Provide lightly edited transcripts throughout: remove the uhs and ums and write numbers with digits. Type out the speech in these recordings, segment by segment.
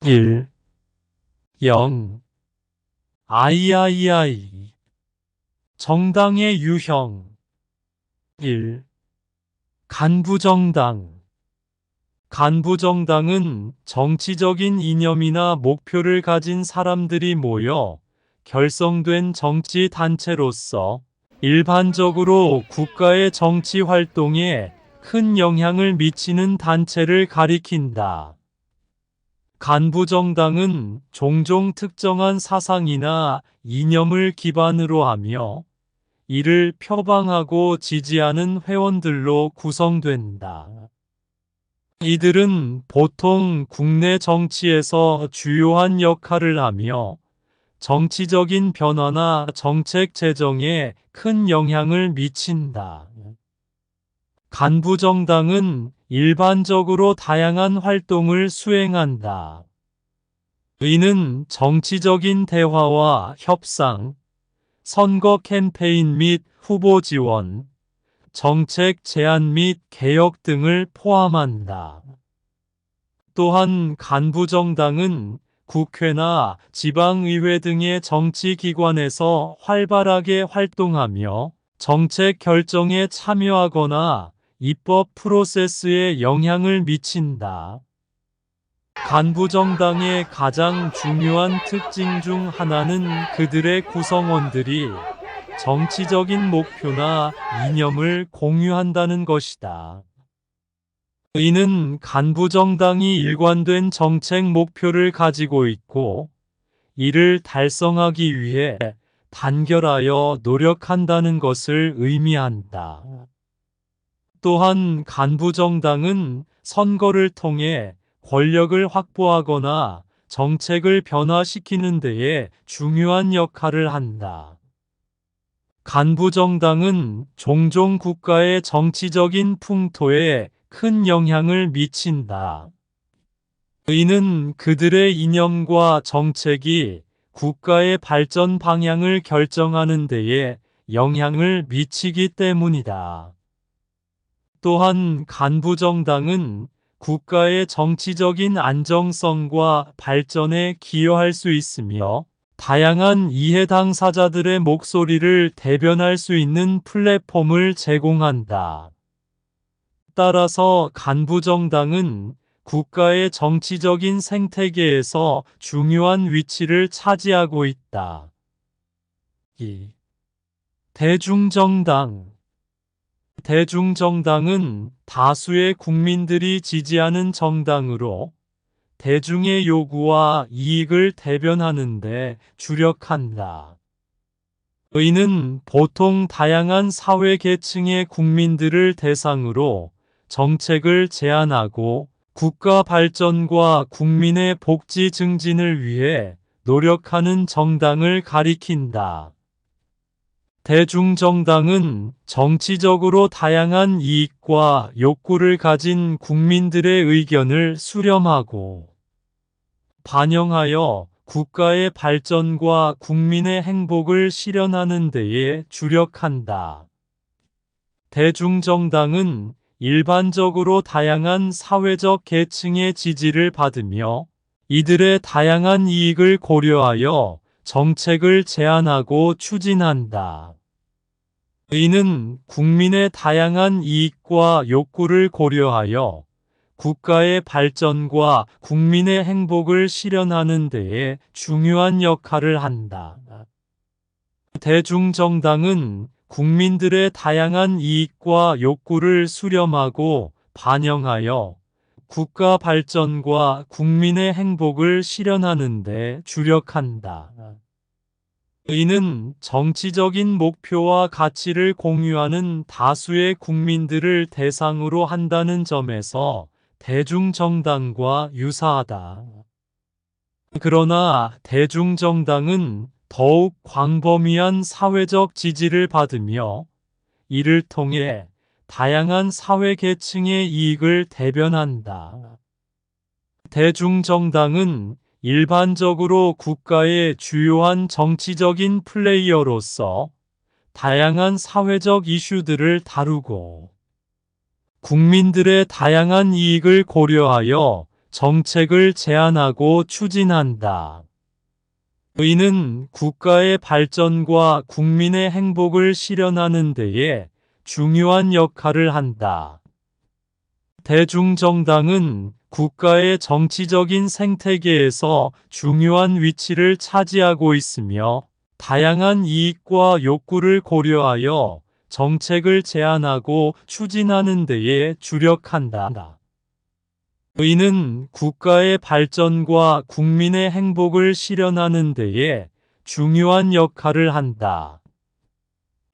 1, 0. 아이아이아이. 정당의 유형. 1. 간부정당. 간부정당은 정치적인 이념이나 목표를 가진 사람들이 모여 결성된 정치 단체로서 일반적으로 국가의 정치 활동에 큰 영향을 미치는 단체를 가리킨다. 간부정당은 종종 특정한 사상이나 이념을 기반으로 하며 이를 표방하고 지지하는 회원들로 구성된다. 이들은 보통 국내 정치에서 주요한 역할을 하며 정치적인 변화나 정책 제정에 큰 영향을 미친다. 간부정당은 일반적으로 다양한 활동을 수행한다. 이는 정치적인 대화와 협상, 선거 캠페인 및 후보 지원, 정책 제안 및 개혁 등을 포함한다. 또한 간부정당은 국회나 지방의회 등의 정치기관에서 활발하게 활동하며 정책 결정에 참여하거나 입법 프로세스에 영향을 미친다. 간부정당의 가장 중요한 특징 중 하나는 그들의 구성원들이 정치적인 목표나 이념을 공유한다는 것이다. 이는 간부정당이 일관된 정책 목표를 가지고 있고, 이를 달성하기 위해 단결하여 노력한다는 것을 의미한다. 또한 간부정당은 선거를 통해 권력을 확보하거나 정책을 변화시키는 데에 중요한 역할을 한다. 간부정당은 종종 국가의 정치적인 풍토에 큰 영향을 미친다. 이는 그들의 이념과 정책이 국가의 발전 방향을 결정하는 데에 영향을 미치기 때문이다. 또한 간부정당은 국가의 정치적인 안정성과 발전에 기여할 수 있으며 다양한 이해 당사자들의 목소리를 대변할 수 있는 플랫폼을 제공한다. 따라서 간부정당은 국가의 정치적인 생태계에서 중요한 위치를 차지하고 있다. 2. 대중정당. 대중정당은 다수의 국민들이 지지하는 정당으로 대중의 요구와 이익을 대변하는 데 주력한다. 이는 보통 다양한 사회 계층의 국민들을 대상으로 정책을 제안하고 국가 발전과 국민의 복지 증진을 위해 노력하는 정당을 가리킨다. 대중정당은 정치적으로 다양한 이익과 욕구를 가진 국민들의 의견을 수렴하고 반영하여 국가의 발전과 국민의 행복을 실현하는 데에 주력한다. 대중정당은 일반적으로 다양한 사회적 계층의 지지를 받으며 이들의 다양한 이익을 고려하여 정책을 제안하고 추진한다. 이는 국민의 다양한 이익과 욕구를 고려하여 국가의 발전과 국민의 행복을 실현하는 데에 중요한 역할을 한다. 대중정당은 국민들의 다양한 이익과 욕구를 수렴하고 반영하여 국가 발전과 국민의 행복을 실현하는 데 주력한다. 이는 정치적인 목표와 가치를 공유하는 다수의 국민들을 대상으로 한다는 점에서 대중정당과 유사하다. 그러나 대중정당은 더욱 광범위한 사회적 지지를 받으며 이를 통해 다양한 사회 계층의 이익을 대변한다. 대중정당은 일반적으로 국가의 주요한 정치적인 플레이어로서 다양한 사회적 이슈들을 다루고 국민들의 다양한 이익을 고려하여 정책을 제안하고 추진한다. 의는 국가의 발전과 국민의 행복을 실현하는 데에 중요한 역할을 한다. 대중정당은 국가의 정치적인 생태계에서 중요한 위치를 차지하고 있으며 다양한 이익과 욕구를 고려하여 정책을 제안하고 추진하는 데에 주력한다. 의는 국가의 발전과 국민의 행복을 실현하는 데에 중요한 역할을 한다.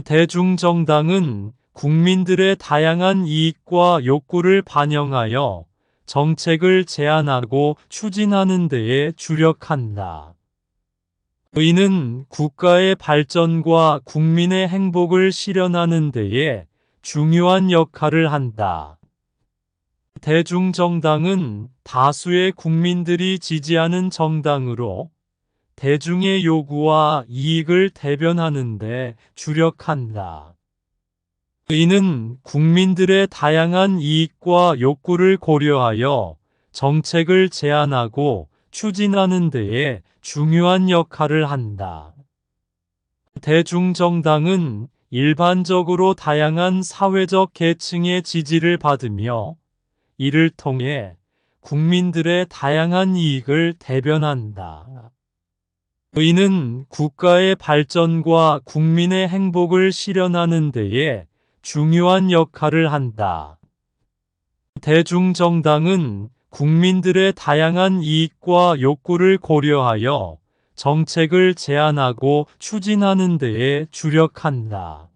대중정당은 국민들의 다양한 이익과 욕구를 반영하여 정책을 제안하고 추진하는 데에 주력한다. 의는 국가의 발전과 국민의 행복을 실현하는 데에 중요한 역할을 한다. 대중정당은 다수의 국민들이 지지하는 정당으로 대중의 요구와 이익을 대변하는 데 주력한다. 의는 국민들의 다양한 이익과 욕구를 고려하여 정책을 제안하고 추진하는 데에 중요한 역할을 한다. 대중정당은 일반적으로 다양한 사회적 계층의 지지를 받으며 이를 통해 국민들의 다양한 이익을 대변한다. 의는 국가의 발전과 국민의 행복을 실현하는 데에 중요한 역할을 한다. 대중정당은 국민들의 다양한 이익과 욕구를 고려하여 정책을 제안하고 추진하는 데에 주력한다.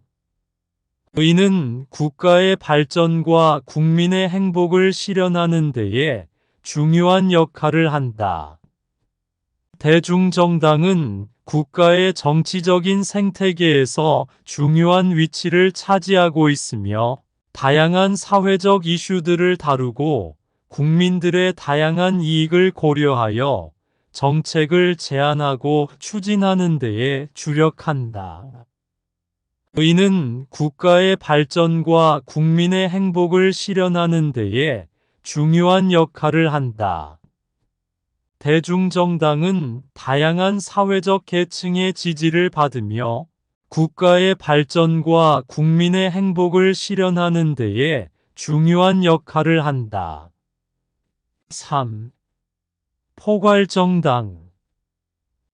의는 국가의 발전과 국민의 행복을 실현하는 데에 중요한 역할을 한다. 대중정당은 국가의 정치적인 생태계에서 중요한 위치를 차지하고 있으며 다양한 사회적 이슈들을 다루고 국민들의 다양한 이익을 고려하여 정책을 제안하고 추진하는 데에 주력한다. 의는 국가의 발전과 국민의 행복을 실현하는 데에 중요한 역할을 한다. 대중정당은 다양한 사회적 계층의 지지를 받으며 국가의 발전과 국민의 행복을 실현하는 데에 중요한 역할을 한다. 3. 포괄정당.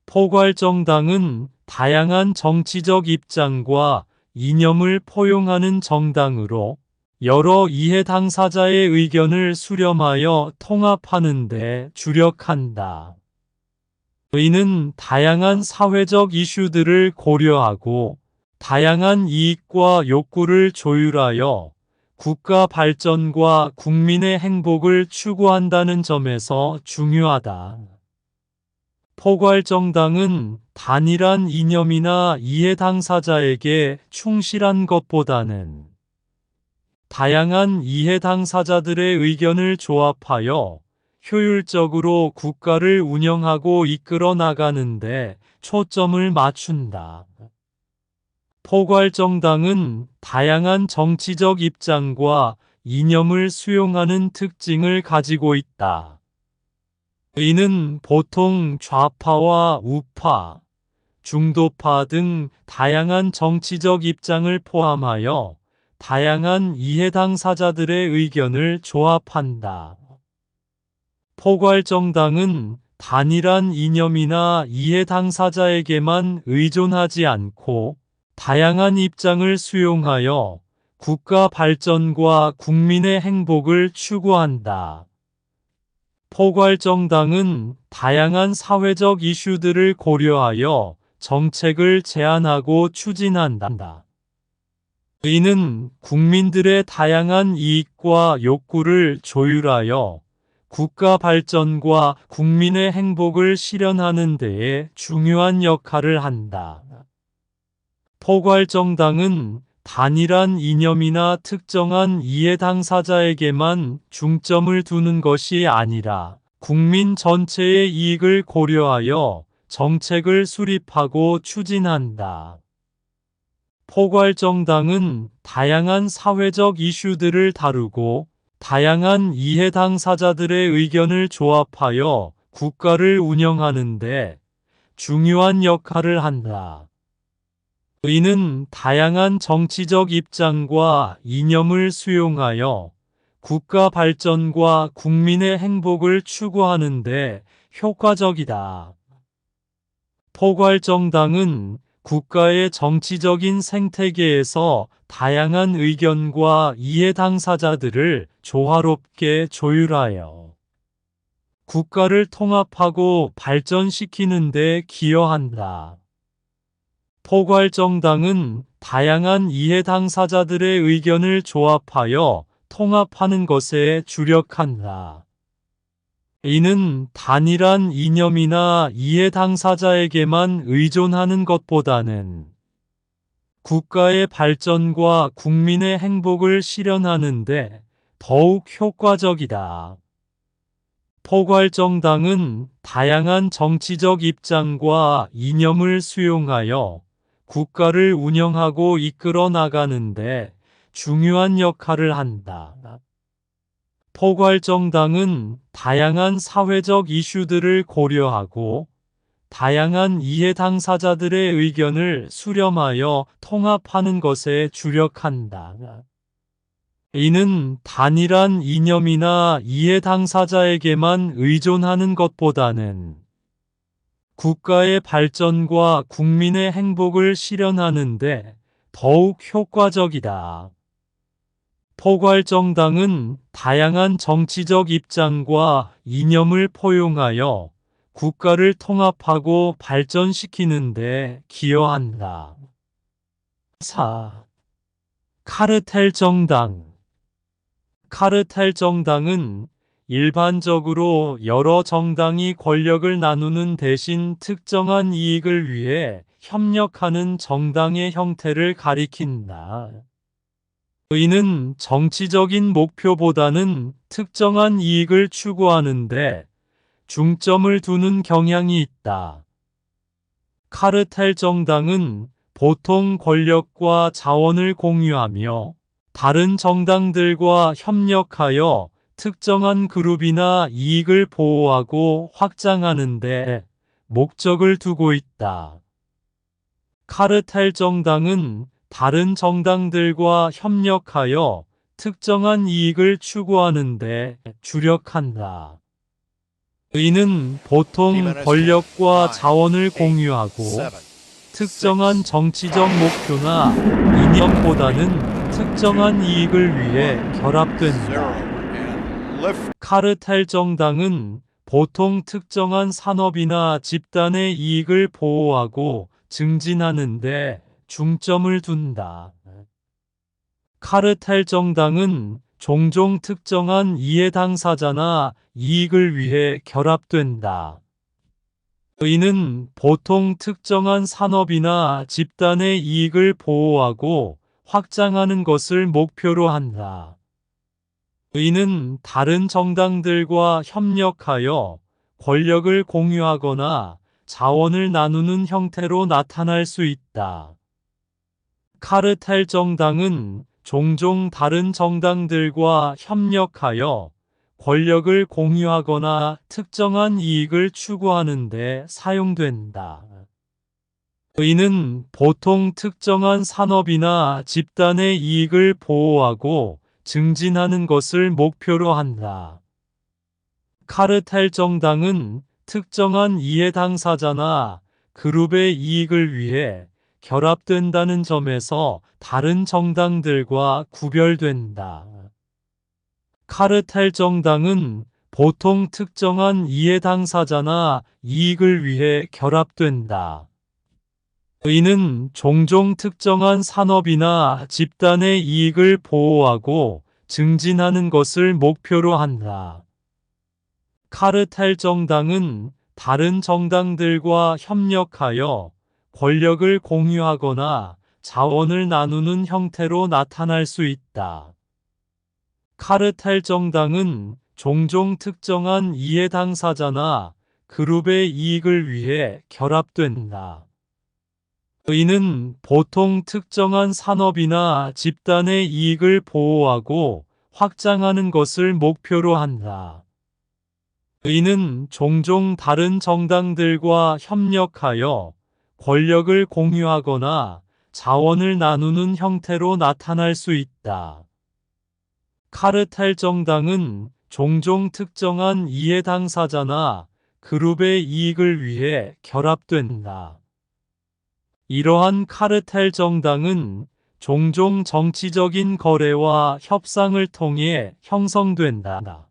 포괄정당은 다양한 정치적 입장과 이념을 포용하는 정당으로 여러 이해 당사자의 의견을 수렴하여 통합하는 데 주력한다. 의는 다양한 사회적 이슈들을 고려하고 다양한 이익과 욕구를 조율하여 국가 발전과 국민의 행복을 추구한다는 점에서 중요하다. 포괄정당은 단일한 이념이나 이해 당사자에게 충실한 것보다는 다양한 이해 당사자들의 의견을 조합하여 효율적으로 국가를 운영하고 이끌어 나가는데 초점을 맞춘다. 포괄정당은 다양한 정치적 입장과 이념을 수용하는 특징을 가지고 있다. 이는 보통 좌파와 우파, 중도파 등 다양한 정치적 입장을 포함하여 다양한 이해 당사자들의 의견을 조합한다. 포괄정당은 단일한 이념이나 이해 당사자에게만 의존하지 않고 다양한 입장을 수용하여 국가 발전과 국민의 행복을 추구한다. 포괄정당은 다양한 사회적 이슈들을 고려하여 정책을 제안하고 추진한다. 이는 국민들의 다양한 이익과 욕구를 조율하여 국가 발전과 국민의 행복을 실현하는 데에 중요한 역할을 한다. 포괄정당은 단일한 이념이나 특정한 이해 당사자에게만 중점을 두는 것이 아니라 국민 전체의 이익을 고려하여 정책을 수립하고 추진한다. 포괄정당은 다양한 사회적 이슈들을 다루고 다양한 이해 당사자들의 의견을 조합하여 국가를 운영하는데 중요한 역할을 한다. 의는 다양한 정치적 입장과 이념을 수용하여 국가 발전과 국민의 행복을 추구하는데 효과적이다. 포괄정당은 국가의 정치적인 생태계에서 다양한 의견과 이해 당사자들을 조화롭게 조율하여 국가를 통합하고 발전시키는 데 기여한다. 포괄정당은 다양한 이해 당사자들의 의견을 조합하여 통합하는 것에 주력한다. 이는 단일한 이념이나 이해 당사자에게만 의존하는 것보다는 국가의 발전과 국민의 행복을 실현하는데 더욱 효과적이다. 포괄정당은 다양한 정치적 입장과 이념을 수용하여 국가를 운영하고 이끌어 나가는데 중요한 역할을 한다. 포괄정당은 다양한 사회적 이슈들을 고려하고 다양한 이해 당사자들의 의견을 수렴하여 통합하는 것에 주력한다. 이는 단일한 이념이나 이해 당사자에게만 의존하는 것보다는 국가의 발전과 국민의 행복을 실현하는데 더욱 효과적이다. 포괄정당은 다양한 정치적 입장과 이념을 포용하여 국가를 통합하고 발전시키는 데 기여한다. 4. 카르텔 정당. 카르텔 정당은 일반적으로 여러 정당이 권력을 나누는 대신 특정한 이익을 위해 협력하는 정당의 형태를 가리킨다. 의는 정치적인 목표보다는 특정한 이익을 추구하는데 중점을 두는 경향이 있다. 카르텔 정당은 보통 권력과 자원을 공유하며 다른 정당들과 협력하여 특정한 그룹이나 이익을 보호하고 확장하는 데 목적을 두고 있다. 카르텔 정당은 다른 정당들과 협력하여 특정한 이익을 추구하는 데 주력한다. 의는 보통 권력과 자원을 공유하고 특정한 정치적 목표나 이념보다는 특정한 이익을 위해 결합된다. 카르텔 정당은 보통 특정한 산업이나 집단의 이익을 보호하고 증진하는 데 중점을 둔다. 카르텔 정당은 종종 특정한 이해 당사자나 이익을 위해 결합된다. 의는 보통 특정한 산업이나 집단의 이익을 보호하고 확장하는 것을 목표로 한다. 의는 다른 정당들과 협력하여 권력을 공유하거나 자원을 나누는 형태로 나타날 수 있다. 카르텔 정당은 종종 다른 정당들과 협력하여 권력을 공유하거나 특정한 이익을 추구하는 데 사용된다. 의는 보통 특정한 산업이나 집단의 이익을 보호하고 증진하는 것을 목표로 한다. 카르텔 정당은 특정한 이해 당사자나 그룹의 이익을 위해 결합된다는 점에서 다른 정당들과 구별된다. 카르텔 정당은 보통 특정한 이해 당사자나 이익을 위해 결합된다. 의는 종종 특정한 산업이나 집단의 이익을 보호하고 증진하는 것을 목표로 한다. 카르텔 정당은 다른 정당들과 협력하여 권력을 공유하거나 자원을 나누는 형태로 나타날 수 있다. 카르텔 정당은 종종 특정한 이해 당사자나 그룹의 이익을 위해 결합된다. 의는 보통 특정한 산업이나 집단의 이익을 보호하고 확장하는 것을 목표로 한다. 이는 종종 다른 정당들과 협력하여 권력을 공유하거나 자원을 나누는 형태로 나타날 수 있다. 카르텔 정당은 종종 특정한 이해 당사자나 그룹의 이익을 위해 결합된다. 이러한 카르텔 정당은 종종 정치적인 거래와 협상을 통해 형성된다.